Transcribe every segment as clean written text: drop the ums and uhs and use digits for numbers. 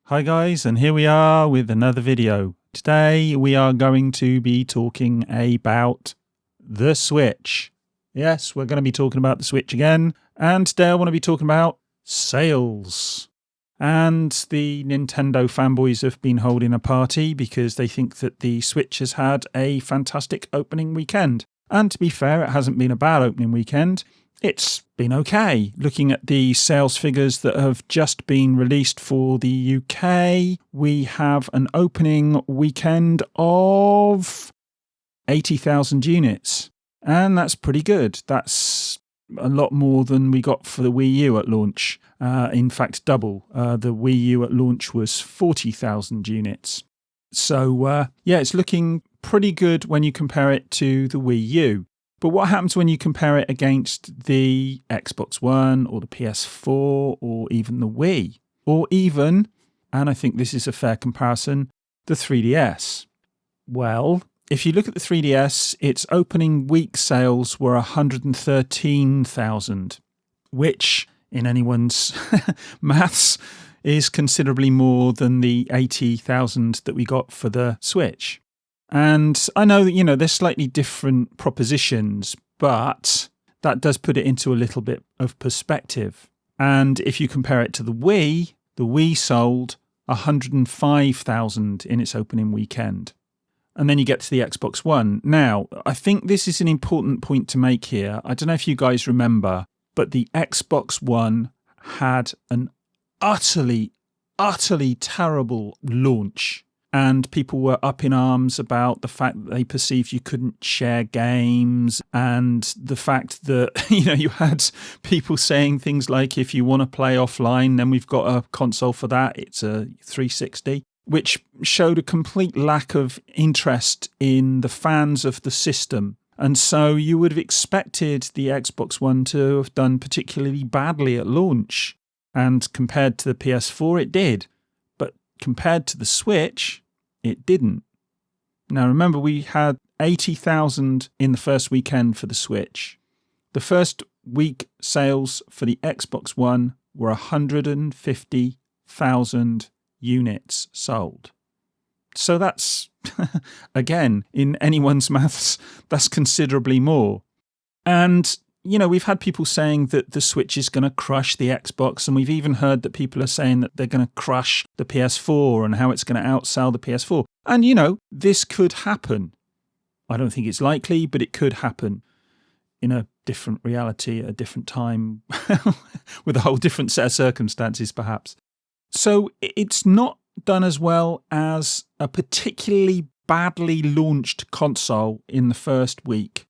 Hi guys, and here we are with another video. Today we are going to be talking about the Switch. Yes, we're going to be talking about the Switch again, and today I want to be talking about sales. And the Nintendo fanboys have been holding a party because they think that the Switch has had a fantastic opening weekend. And to be fair, it hasn't been a bad opening weekend. It's been okay. Looking at the sales figures that have just been released for the UK, we have an opening weekend of 80,000 units. And that's pretty good. That's a lot more than we got for the Wii U at launch. In fact, double. The Wii U at launch was 40,000 units. So, it's looking pretty good when you compare it to the Wii U. But what happens when you compare it against the Xbox One or the PS4 or even the Wii? Or even, and I think this is a fair comparison, the 3DS? Well, if you look at the 3DS, its opening week sales were 113,000, which in anyone's maths is considerably more than the 80,000 that we got for the Switch. And I know that, there's slightly different propositions, but that does put it into a little bit of perspective. And if you compare it to the Wii sold 105,000 in its opening weekend. And then you get to the Xbox One. Now, I think this is an important point to make here. I don't know if you guys remember, but the Xbox One had an utterly terrible launch. And people were up in arms about the fact that they perceived you couldn't share games, and the fact that, you had people saying things like, if you want to play offline, then we've got a console for that. It's a 360, which showed a complete lack of interest in the fans of the system. And so you would have expected the Xbox One to have done particularly badly at launch. And compared to the PS4, it did. But compared to the Switch, it didn't. Now remember, we had 80,000 in the first weekend for the Switch. The first week sales for the Xbox One were 150,000 units sold. So that's, again, in anyone's maths, that's considerably more. And we've had people saying that the Switch is going to crush the Xbox, and we've even heard that people are saying that they're going to crush the PS4 and how it's going to outsell the PS4. And, this could happen. I don't think it's likely, but it could happen in a different reality at a different time with a whole different set of circumstances, perhaps. So it's not done as well as a particularly badly launched console in the first week.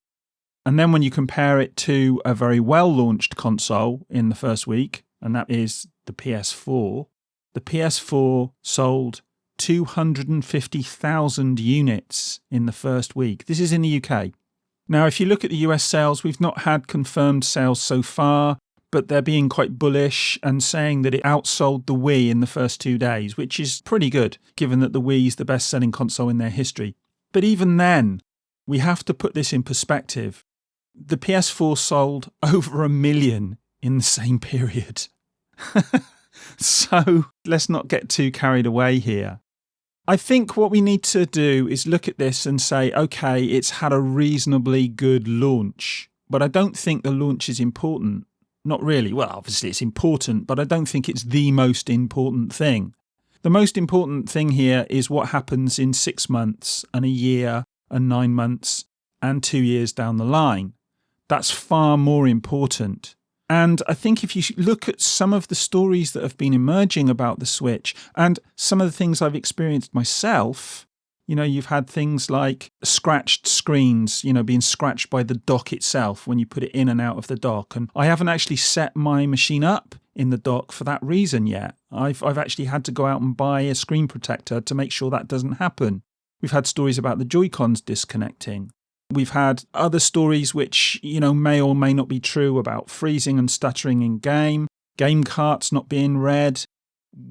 And then when you compare it to a very well-launched console in the first week, and that is the PS4 sold 250,000 units in the first week. This is in the UK. Now, if you look at the US sales, we've not had confirmed sales so far, but they're being quite bullish and saying that it outsold the Wii in the first 2 days, which is pretty good, given that the Wii is the best-selling console in their history. But even then, we have to put this in perspective. The PS4 sold over 1 million in the same period. So let's not get too carried away here. I think what we need to do is look at this and say, okay, it's had a reasonably good launch, but I don't think the launch is important. Not really. Well, obviously it's important, but I don't think it's the most important thing. The most important thing here is what happens in 6 months and a year and 9 months and 2 years down the line. That's far more important. And I think if you look at some of the stories that have been emerging about the Switch and some of the things I've experienced myself, you've had things like scratched screens, being scratched by the dock itself when you put it in and out of the dock. And I haven't actually set my machine up in the dock for that reason yet. I've actually had to go out and buy a screen protector to make sure that doesn't happen. We've had stories about the JoyCons disconnecting. We've had other stories which, may or may not be true about freezing and stuttering in game carts not being read.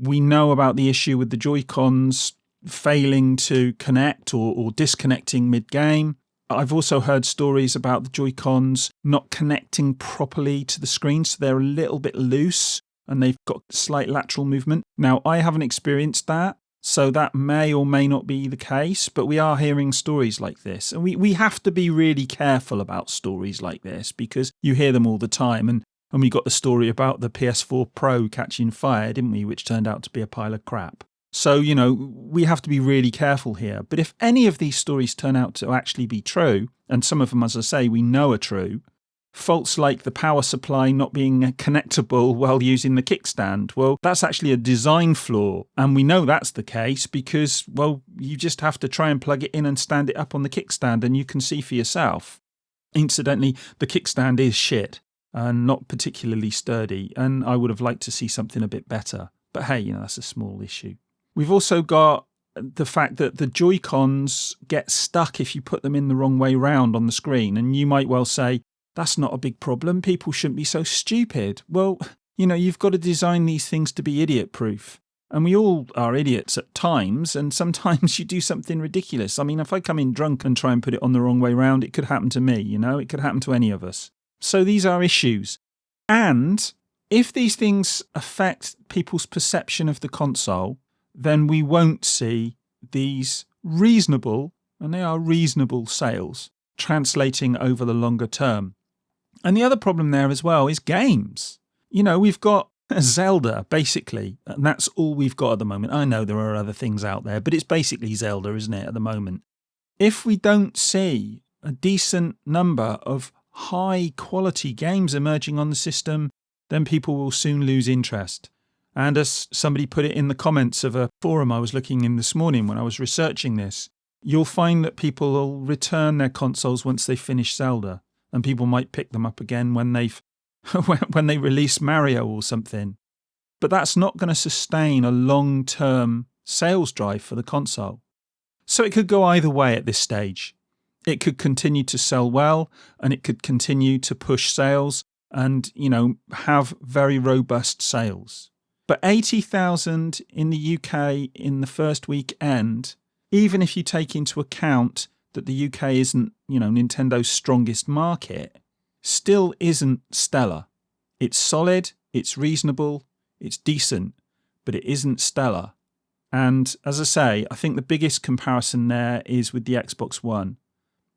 We know about the issue with the JoyCons failing to connect or disconnecting mid-game. I've also heard stories about the JoyCons not connecting properly to the screen, so they're a little bit loose and they've got slight lateral movement. Now, I haven't experienced that, so that may or may not be the case, but we are hearing stories like this. And we have to be really careful about stories like this because you hear them all the time. And we got the story about the PS4 Pro catching fire, didn't we, which turned out to be a pile of crap. So, we have to be really careful here. But if any of these stories turn out to actually be true, and some of them, as I say, we know are true, faults like the power supply not being connectable while using the kickstand, well, that's actually a design flaw. And we know that's the case because, well, you just have to try and plug it in and stand it up on the kickstand and you can see for yourself. Incidentally, the kickstand is shit and not particularly sturdy, and I would have liked to see something a bit better. But hey, that's a small issue. We've also got the fact that the JoyCons get stuck if you put them in the wrong way round on the screen. And you might well say, that's not a big problem. People shouldn't be so stupid. Well, you've got to design these things to be idiot-proof. And we all are idiots at times, and sometimes you do something ridiculous. I mean, if I come in drunk and try and put it on the wrong way round, it could happen to me, It could happen to any of us. So these are issues. And if these things affect people's perception of the console, then we won't see these reasonable, and they are reasonable sales, translating over the longer term. And the other problem there as well is games. We've got Zelda, basically, and that's all we've got at the moment. I know there are other things out there, but it's basically Zelda, isn't it, at the moment? If we don't see a decent number of high-quality games emerging on the system, then people will soon lose interest. And as somebody put it in the comments of a forum I was looking in this morning when I was researching this, you'll find that people will return their consoles once they finish Zelda, and people might pick them up again when when they release Mario or something. But that's not going to sustain a long-term sales drive for the console. So it could go either way at this stage. It could continue to sell well, and it could continue to push sales and, have very robust sales. But 80,000 in the UK in the first weekend, even if you take into account that the UK isn't, Nintendo's strongest market, still isn't stellar. It's solid, it's reasonable, it's decent, but it isn't stellar. And as I say, I think the biggest comparison there is with the Xbox One.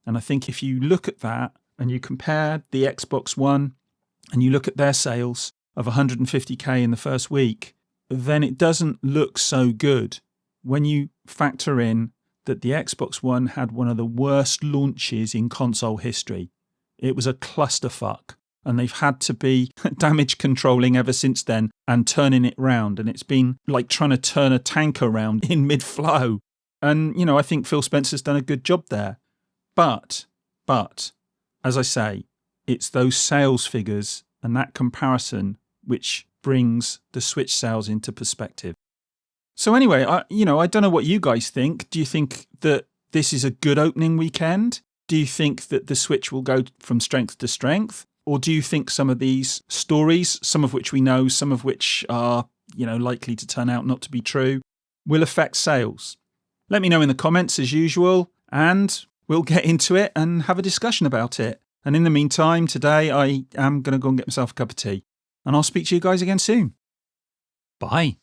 And I think if you look at that and you compare the Xbox One and you look at their sales of 150k in the first week, then it doesn't look so good when you factor in that the Xbox One had one of the worst launches in console history. It was a clusterfuck, and they've had to be damage controlling ever since then and turning it round. And it's been like trying to turn a tank around in mid-flow. And, I think Phil Spencer's done a good job there. But, as I say, it's those sales figures and that comparison which brings the Switch sales into perspective. So anyway, I don't know what you guys think. Do you think that this is a good opening weekend? Do you think that the Switch will go from strength to strength? Or do you think some of these stories, some of which we know, some of which are, likely to turn out not to be true, will affect sales? Let me know in the comments as usual, and we'll get into it and have a discussion about it. And in the meantime, today I am going to go and get myself a cup of tea. And I'll speak to you guys again soon. Bye.